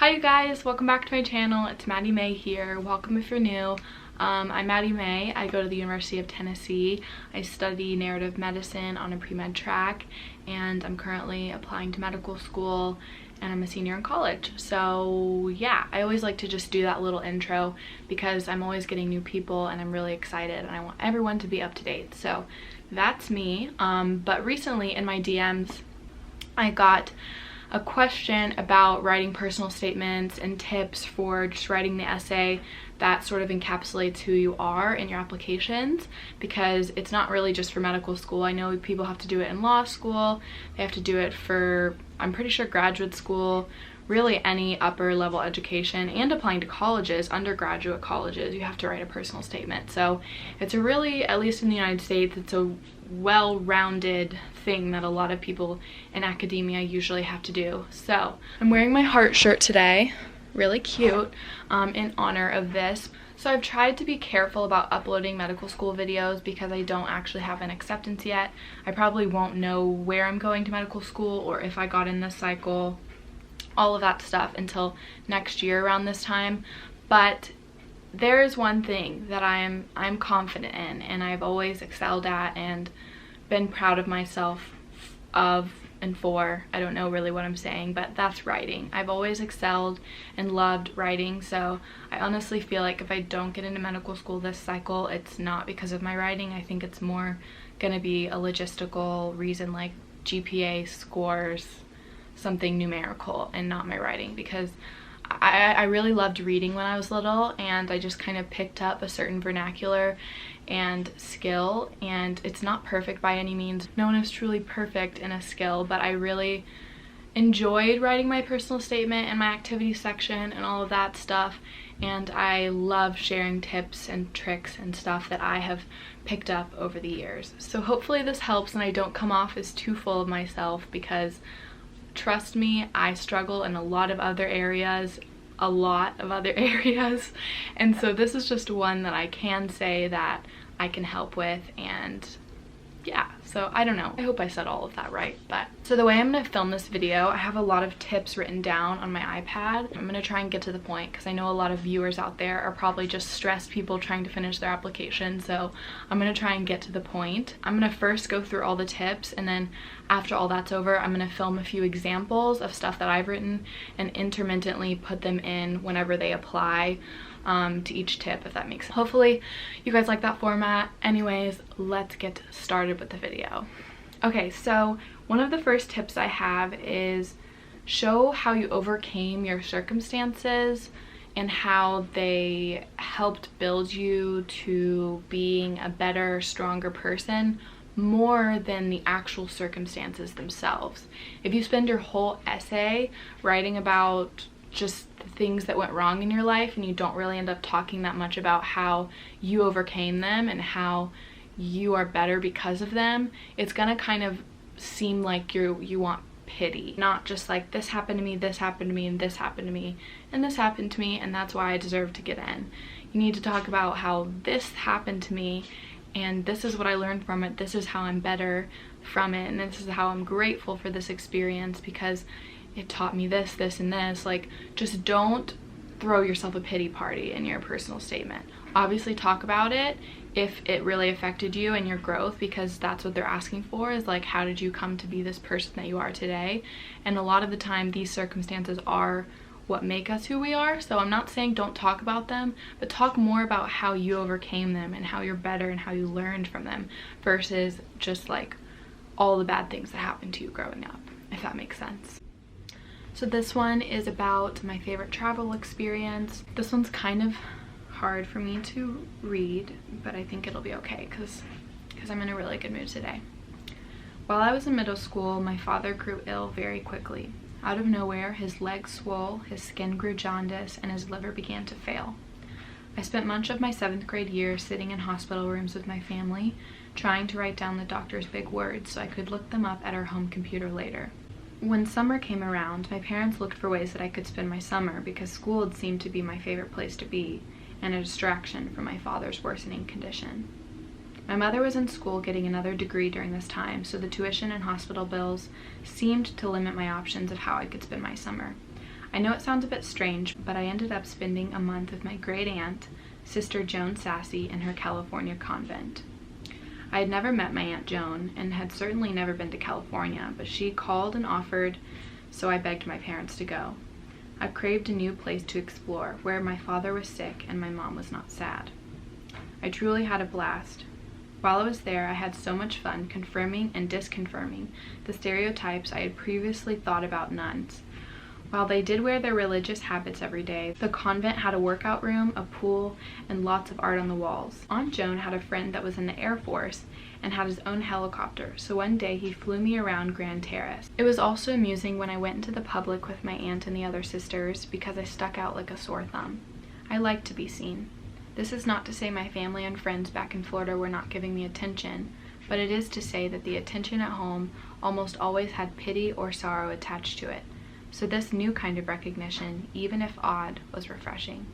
Hi you guys, welcome back to my channel. It's Maddie Mae here. Welcome if you're new. I'm Maddie Mae. I go to the University of Tennessee. I study narrative medicine on a pre-med track, and I'm currently applying to medical school, and I'm a senior in college. So yeah, I always like to just do that little intro because I'm always getting new people and I'm really excited and I want everyone to be up to date. So that's me. But recently in my DMs, I got a question about writing personal statements and tips for just writing the essay that sort of encapsulates who you are in your applications, because it's not really just for medical school. I know people have to do it in law school, they have to do it for, I'm pretty sure, graduate school, really any upper level education, and applying to colleges, undergraduate colleges, you have to write a personal statement. So it's a really, at least in the United States, it's a well-rounded thing that a lot of people in academia usually have to do. So I'm wearing my heart shirt today, really cute, in honor of this. So I've tried to be careful about uploading medical school videos because I don't actually have an acceptance yet. I probably won't know where I'm going to medical school or if I got in this cycle, all of that stuff, until next year around this time. But there is one thing that I'm confident in, and I've always excelled at and been proud of myself of and for. I don't know really what I'm saying, but that's writing. I've always excelled and loved writing, so I honestly feel like if I don't get into medical school this cycle, it's not because of my writing. I think it's more gonna be a logistical reason, like GPA scores, something numerical, and not my writing, because I really loved reading when I was little, and I just kind of picked up a certain vernacular and skill, and it's not perfect by any means. No one is truly perfect in a skill, but I really enjoyed writing my personal statement and my activity section and all of that stuff, and I love sharing tips and tricks and stuff that I have picked up over the years. So hopefully this helps and I don't come off as too full of myself, because trust me, I struggle in a lot of other areas, and so this is just one that I can say that I can help with. And yeah, so I don't know, I hope I said all of that right. But so the way I'm gonna film this video, I have a lot of tips written down on my iPad. I'm gonna try and get to the point because I know a lot of viewers out there are probably just stressed people trying to finish their application, so I'm gonna try and get to the point. I'm gonna first go through all the tips, and then after all that's over, I'm gonna film a few examples of stuff that I've written and intermittently put them in whenever they apply to each tip, if that makes sense. Hopefully you guys like that format. Anyways, let's get started with the video. Okay, so one of the first tips I have is show how you overcame your circumstances and how they helped build you to being a better, stronger person, more than the actual circumstances themselves. If you spend your whole essay writing about just the things that went wrong in your life and you don't really end up talking that much about how you overcame them and how you are better because of them, it's gonna kind of seem like you want pity, not just like, this happened to me, this happened to me, and this happened to me, and this happened to me, and that's why I deserve to get in. You need to talk about how this happened to me, and this is what I learned from it, this is how I'm better from it, and this is how I'm grateful for this experience because it taught me this, this, and this. Like, just don't throw yourself a pity party in your personal statement. Obviously talk about it if it really affected you and your growth, because that's what they're asking for, is like, how did you come to be this person that you are today? And a lot of the time these circumstances are what make us who we are. So I'm not saying don't talk about them, but talk more about how you overcame them and how you're better and how you learned from them, versus just like all the bad things that happened to you growing up, if that makes sense. So this one is about my favorite travel experience. This one's kind of hard for me to read, but I think it'll be okay because I'm in a really good mood today. While I was in middle school, my father grew ill very quickly. Out of nowhere, his legs swole, his skin grew jaundiced, and his liver began to fail. I spent much of my 7th grade year sitting in hospital rooms with my family, trying to write down the doctor's big words so I could look them up at our home computer later. When summer came around, my parents looked for ways that I could spend my summer because school had seemed to be my favorite place to be and a distraction from my father's worsening condition. My mother was in school getting another degree during this time, so the tuition and hospital bills seemed to limit my options of how I could spend my summer. I know it sounds a bit strange, but I ended up spending a month with my great aunt, Sister Joan Sassy, in her California convent. I had never met my Aunt Joan and had certainly never been to California, but she called and offered, so I begged my parents to go. I craved a new place to explore, where my father was sick and my mom was not sad. I truly had a blast. While I was there, I had so much fun confirming and disconfirming the stereotypes I had previously thought about nuns. While they did wear their religious habits every day, the convent had a workout room, a pool, and lots of art on the walls. Aunt Joan had a friend that was in the Air Force and had his own helicopter, so one day he flew me around Grand Terrace. It was also amusing when I went into the public with my aunt and the other sisters because I stuck out like a sore thumb. I liked to be seen. This is not to say my family and friends back in Florida were not giving me attention, but it is to say that the attention at home almost always had pity or sorrow attached to it. So this new kind of recognition, even if odd, was refreshing.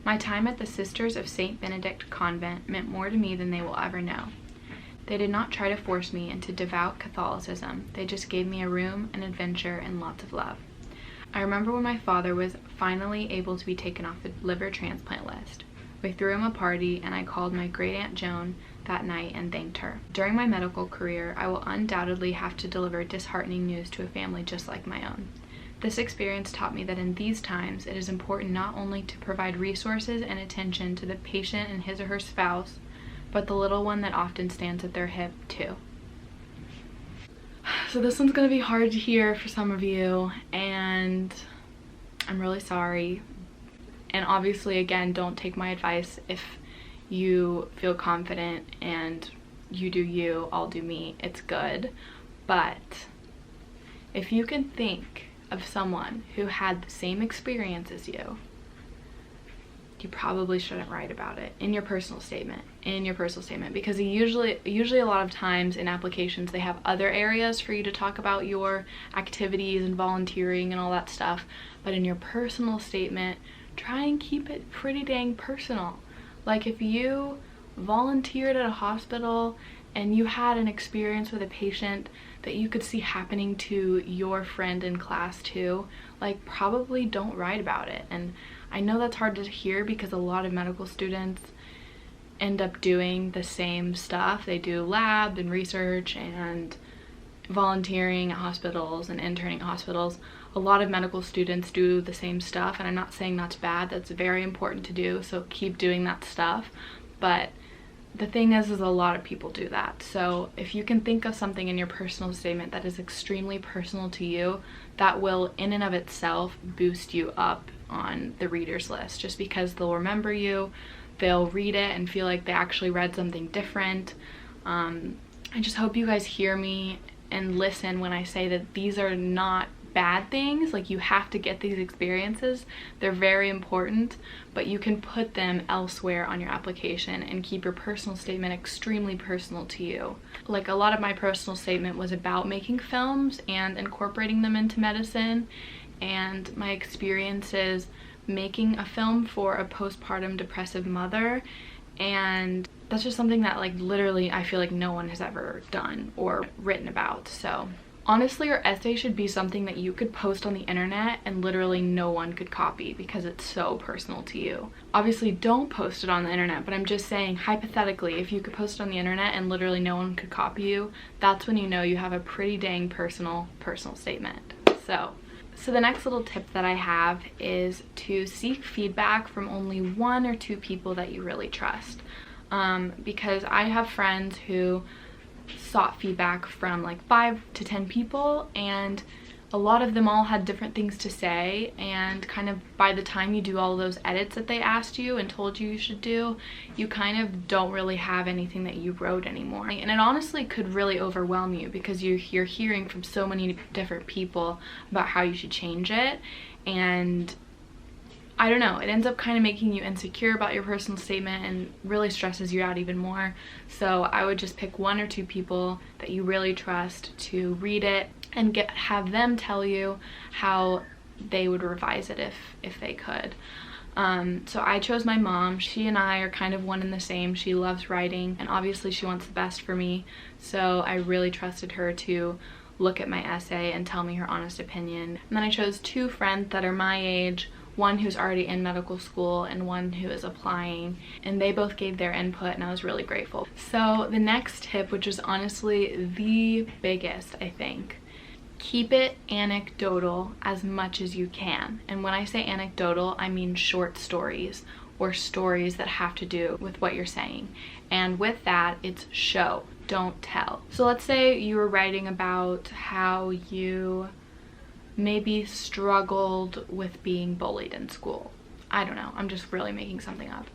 My time at the Sisters of St. Benedict Convent meant more to me than they will ever know. They did not try to force me into devout Catholicism. They just gave me a room, an adventure, and lots of love. I remember when my father was finally able to be taken off the liver transplant list. We threw him a party, and I called my great Aunt Joan that night and thanked her. During my medical career, I will undoubtedly have to deliver disheartening news to a family just like my own. This experience taught me that in these times, it is important not only to provide resources and attention to the patient and his or her spouse, but the little one that often stands at their hip too. So this one's gonna be hard to hear for some of you, and I'm really sorry. And obviously, again, don't take my advice. If you feel confident and you do you, I'll do me, it's good. But if you can think of someone who had the same experience as you probably shouldn't write about it in your personal statement, because usually a lot of times in applications they have other areas for you to talk about your activities and volunteering and all that stuff, but in your personal statement, try and keep it pretty dang personal. Like if you volunteered at a hospital and you had an experience with a patient that you could see happening to your friend in class too, like probably don't write about it. And I know that's hard to hear because a lot of medical students end up doing the same stuff. They do lab and research and volunteering at hospitals and interning at hospitals. A lot of medical students do the same stuff, and I'm not saying that's bad. That's very important to do, so keep doing that stuff. But the thing is a lot of people do that. So if you can think of something in your personal statement that is extremely personal to you, that will in and of itself boost you up on the readers list, just because they'll remember you, they'll read it and feel like they actually read something different. I just hope you guys hear me and listen when I say that these are not bad things. Like, you have to get these experiences, they're very important, but you can put them elsewhere on your application and keep your personal statement extremely personal to you. Like, a lot of my personal statement was about making films and incorporating them into medicine, and my experiences making a film for a postpartum depressive mother, and that's just something that like literally I feel like no one has ever done or written about. So honestly, your essay should be something that you could post on the internet and literally no one could copy because it's so personal to you. Obviously, don't post it on the internet, but I'm just saying, hypothetically, if you could post it on the internet and literally no one could copy you, that's when you know you have a pretty dang personal statement. So the next little tip that I have is to seek feedback from only 1 or 2 people that you really trust. Because I have friends who sought feedback from like 5 to 10 people, and a lot of them all had different things to say, and kind of by the time you do all those edits that they asked you and told you should do, you kind of don't really have anything that you wrote anymore. And it honestly could really overwhelm you because you're hearing from so many different people about how you should change it, and I don't know, it ends up kind of making you insecure about your personal statement and really stresses you out even more. So I would just pick 1 or 2 people that you really trust to read it and have them tell you how they would revise it if they could. So I chose my mom. She and I are kind of one and the same. She loves writing and obviously she wants the best for me. So I really trusted her to look at my essay and tell me her honest opinion. And then I chose 2 friends that are my age, one who's already in medical school and one who is applying, and they both gave their input and I was really grateful. So the next tip, which is honestly the biggest, I think, keep it anecdotal as much as you can. And when I say anecdotal, I mean short stories or stories that have to do with what you're saying. And with that, it's show, don't tell. So let's say you were writing about how you maybe struggled with being bullied in school. I don't know, I'm just really making something up.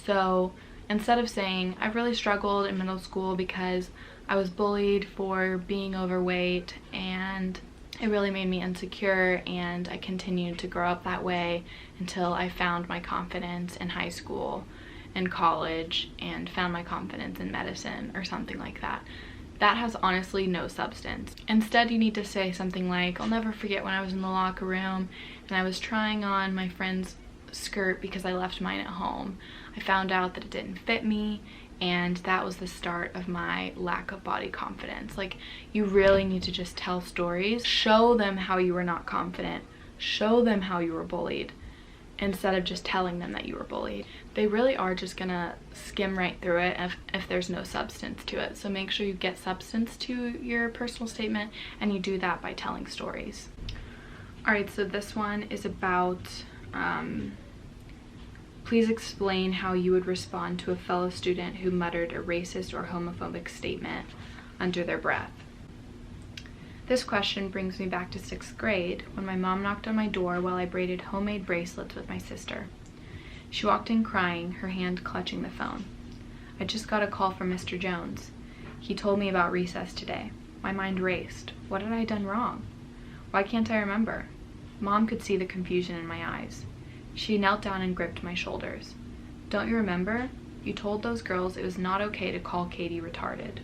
So instead of saying, I've really struggled in middle school because I was bullied for being overweight and it really made me insecure and I continued to grow up that way until I found my confidence in high school and college and found my confidence in medicine or something like that. That has honestly no substance. Instead, you need to say something like, I'll never forget when I was in the locker room and I was trying on my friend's skirt because I left mine at home. I found out that it didn't fit me and that was the start of my lack of body confidence. Like, you really need to just tell stories. Show them how you were not confident. Show them how you were bullied instead of just telling them that you were bullied. They really are just gonna skim right through it if there's no substance to it. So make sure you get substance to your personal statement and you do that by telling stories. All right, so this one is about please explain how you would respond to a fellow student who muttered a racist or homophobic statement under their breath. This question brings me back to 6th grade when my mom knocked on my door while I braided homemade bracelets with my sister. She walked in crying, her hand clutching the phone. I just got a call from Mr. Jones. He told me about recess today. My mind raced. What had I done wrong? Why can't I remember? Mom could see the confusion in my eyes. She knelt down and gripped my shoulders. Don't you remember? You told those girls it was not okay to call Katie retarded.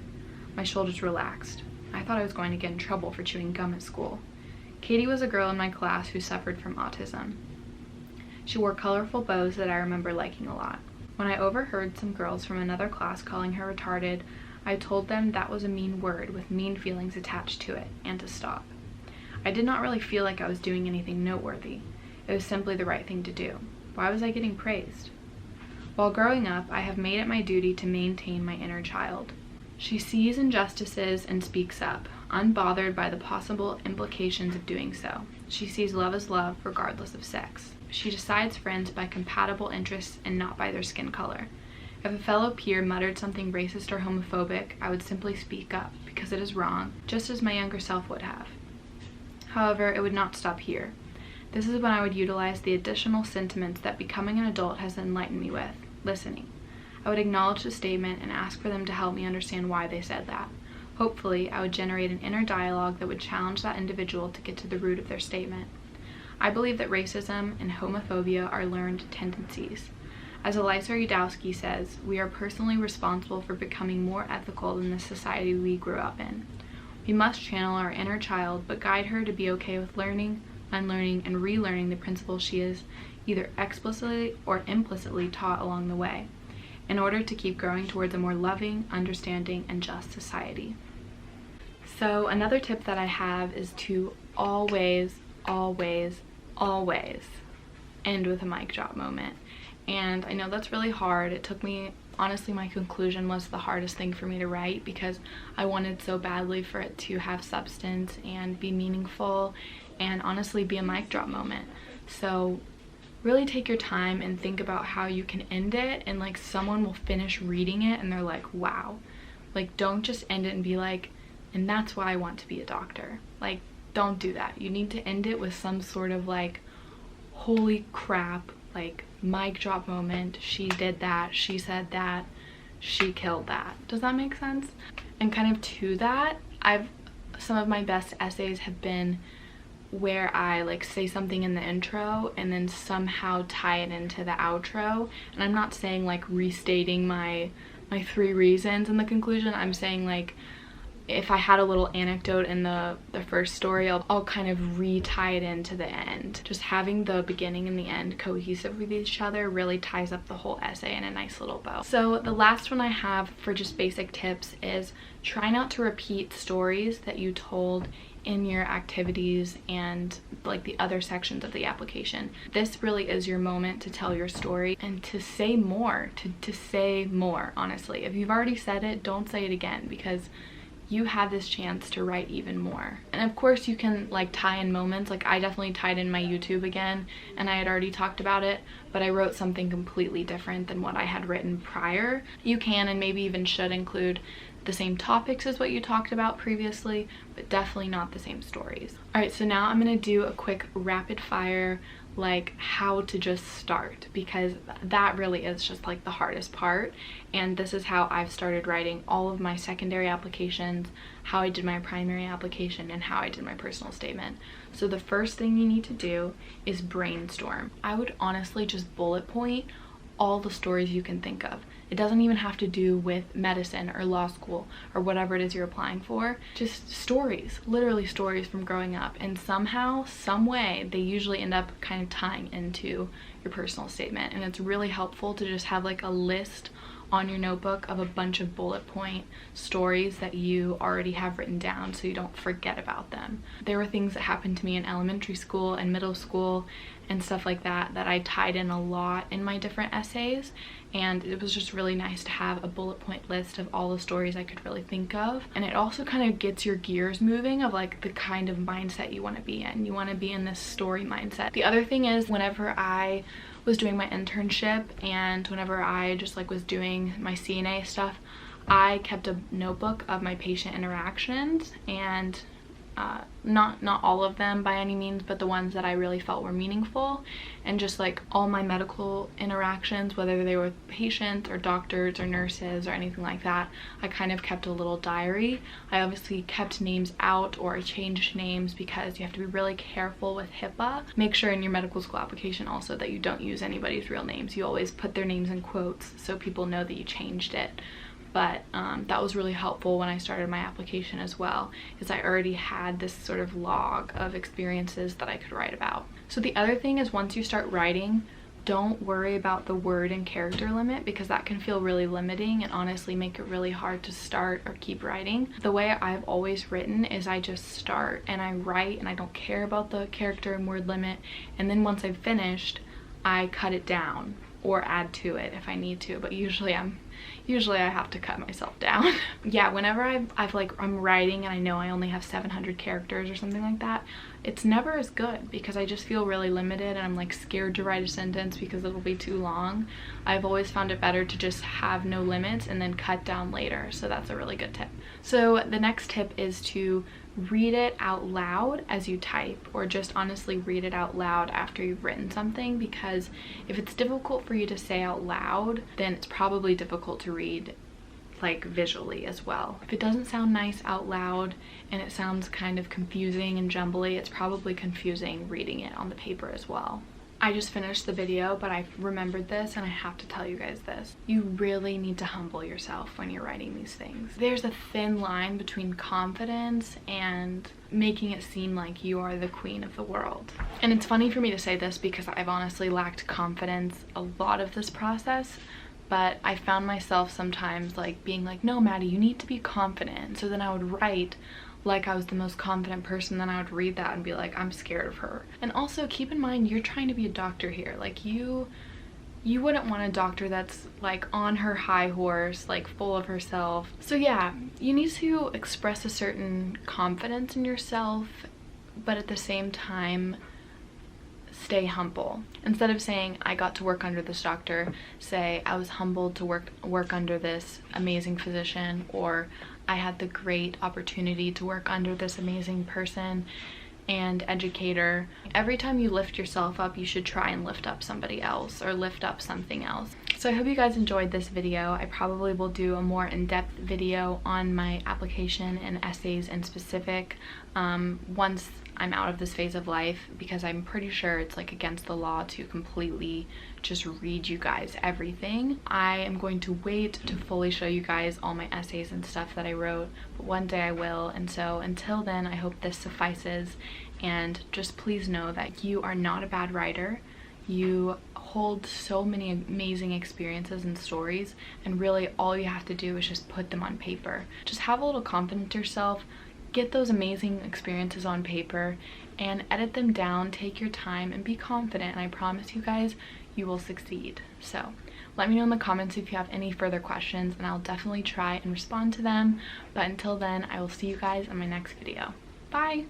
My shoulders relaxed. I thought I was going to get in trouble for chewing gum at school. Katie was a girl in my class who suffered from autism. She wore colorful bows that I remember liking a lot. When I overheard some girls from another class calling her retarded, I told them that was a mean word with mean feelings attached to it, and to stop. I did not really feel like I was doing anything noteworthy. It was simply the right thing to do. Why was I getting praised? While growing up, I have made it my duty to maintain my inner child. She sees injustices and speaks up, unbothered by the possible implications of doing so. She sees love as love, regardless of sex. She decides friends by compatible interests and not by their skin color. If a fellow peer muttered something racist or homophobic, I would simply speak up, because it is wrong, just as my younger self would have. However, it would not stop here. This is when I would utilize the additional sentiments that becoming an adult has enlightened me with, listening. I would acknowledge the statement and ask for them to help me understand why they said that. Hopefully, I would generate an inner dialogue that would challenge that individual to get to the root of their statement. I believe that racism and homophobia are learned tendencies. As Elisa Yudowski says, we are personally responsible for becoming more ethical than the society we grew up in. We must channel our inner child, but guide her to be okay with learning, unlearning, and relearning the principles she is either explicitly or implicitly taught along the way, in order to keep growing towards a more loving, understanding, and just society. So another tip that I have is to always, always, always end with a mic drop moment. And I know that's really hard. It took me, honestly, my conclusion was the hardest thing for me to write because I wanted so badly for it to have substance and be meaningful and honestly be a mic drop moment. So really take your time and think about how you can end it, and like someone will finish reading it and they're like, wow. Like, don't just end it and be like, and that's why I want to be a doctor. Like, don't do that. You need to end it with some sort of like, holy crap, like mic drop moment. She did that, she said that, she killed that. Does that make sense? And kind of to that, some of my best essays have been where I like say something in the intro and then somehow tie it into the outro. And I'm not saying like restating my 3 reasons in the conclusion. I'm saying like if I had a little anecdote in the first story, I'll kind of re-tie it into the end. Just having the beginning and the end cohesive with each other really ties up the whole essay in a nice little bow. So the last one I have for just basic tips is try not to repeat stories that you told in your activities and like the other sections of the application. This really is your moment to tell your story and to say more, to say more, honestly. If you've already said it, don't say it again, because you have this chance to write even more. And of course you can like tie in moments. Like I definitely tied in my YouTube again, and I had already talked about it, but I wrote something completely different than what I had written prior. You can and maybe even should include the same topics as what you talked about previously, but definitely not the same stories. All right, so now I'm gonna do a quick rapid fire, like how to just start, because that really is just like the hardest part. And this is how I've started writing all of my secondary applications, how I did my primary application, and how I did my personal statement. So the first thing you need to do is brainstorm. I would honestly just bullet point all the stories you can think of. It doesn't even have to do with medicine or law school or whatever it is you're applying for. Just stories, literally stories from growing up. And somehow, some way, they usually end up kind of tying into your personal statement. And it's really helpful to just have like a list on your notebook of a bunch of bullet point stories that you already have written down so you don't forget about them. There were things that happened to me in elementary school and middle school and stuff like that that I tied in a lot in my different essays, and it was just really nice to have a bullet point list of all the stories I could really think of. And it also kind of gets your gears moving of like the kind of mindset you want to be in. You want to be in this story mindset. The other thing is, whenever I was doing my internship and whenever I just like was doing my CNA stuff, I kept a notebook of my patient interactions, and not all of them by any means, but the ones that I really felt were meaningful. And just like all my medical interactions, whether they were with patients or doctors or nurses or anything like that, I kind of kept a little diary. I obviously kept names out, or I changed names because you have to be really careful with HIPAA. Make sure in your medical school application also that you don't use anybody's real names. You always put their names in quotes so people know that you changed it. But that was really helpful when I started my application as well, because I already had this sort of log of experiences that I could write about. So the other thing is, once you start writing, don't worry about the word and character limit, because that can feel really limiting and honestly make it really hard to start or keep writing. The way I've always written is I just start and I write, and I don't care about the character and word limit, and then once I've finished, I cut it down or add to it if I need to, but usually I have to cut myself down. Yeah, whenever I'm writing and I know I only have 700 characters or something like that, it's never as good because I just feel really limited and I'm like scared to write a sentence because it'll be too long. I've always found it better to just have no limits and then cut down later, so that's a really good tip. So the next tip is to read it out loud as you type, or just honestly read it out loud after you've written something, because if it's difficult for you to say out loud, then it's probably difficult to read like visually as well. If it doesn't sound nice out loud and it sounds kind of confusing and jumbly, it's probably confusing reading it on the paper as well. I just finished the video, but I remembered this and I have to tell you guys this. You really need to humble yourself when you're writing these things. There's a thin line between confidence and making it seem like you are the queen of the world. And it's funny for me to say this because I've honestly lacked confidence a lot of this process, but I found myself sometimes like being like, no, Maddie, you need to be confident. So then I would write like I was the most confident person, then I would read that and be like, I'm scared of her. And also keep in mind, you're trying to be a doctor here. Like you wouldn't want a doctor that's like on her high horse, like full of herself. So yeah, you need to express a certain confidence in yourself, but at the same time stay humble. Instead of saying I got to work under this doctor, say I was humbled to work under this amazing physician, or I had the great opportunity to work under this amazing person and educator. Every time you lift yourself up, you should try and lift up somebody else or lift up something else. So I hope you guys enjoyed this video. I probably will do a more in-depth video on my application and essays in specific once I'm out of this phase of life, because I'm pretty sure it's like against the law to completely just read you guys everything. I am going to wait to fully show you guys all my essays and stuff that I wrote, but one day I will. And so until then, I hope this suffices, and just please know that you are not a bad writer. You hold so many amazing experiences and stories, and really all you have to do is just put them on paper. Just have a little confidence in yourself. get those amazing experiences on paper and edit them down. Take your time and be confident, and I promise you guys, you will succeed. So let me know in the comments if you have any further questions, and I'll definitely try and respond to them. But until then, I will see you guys in my next video. Bye!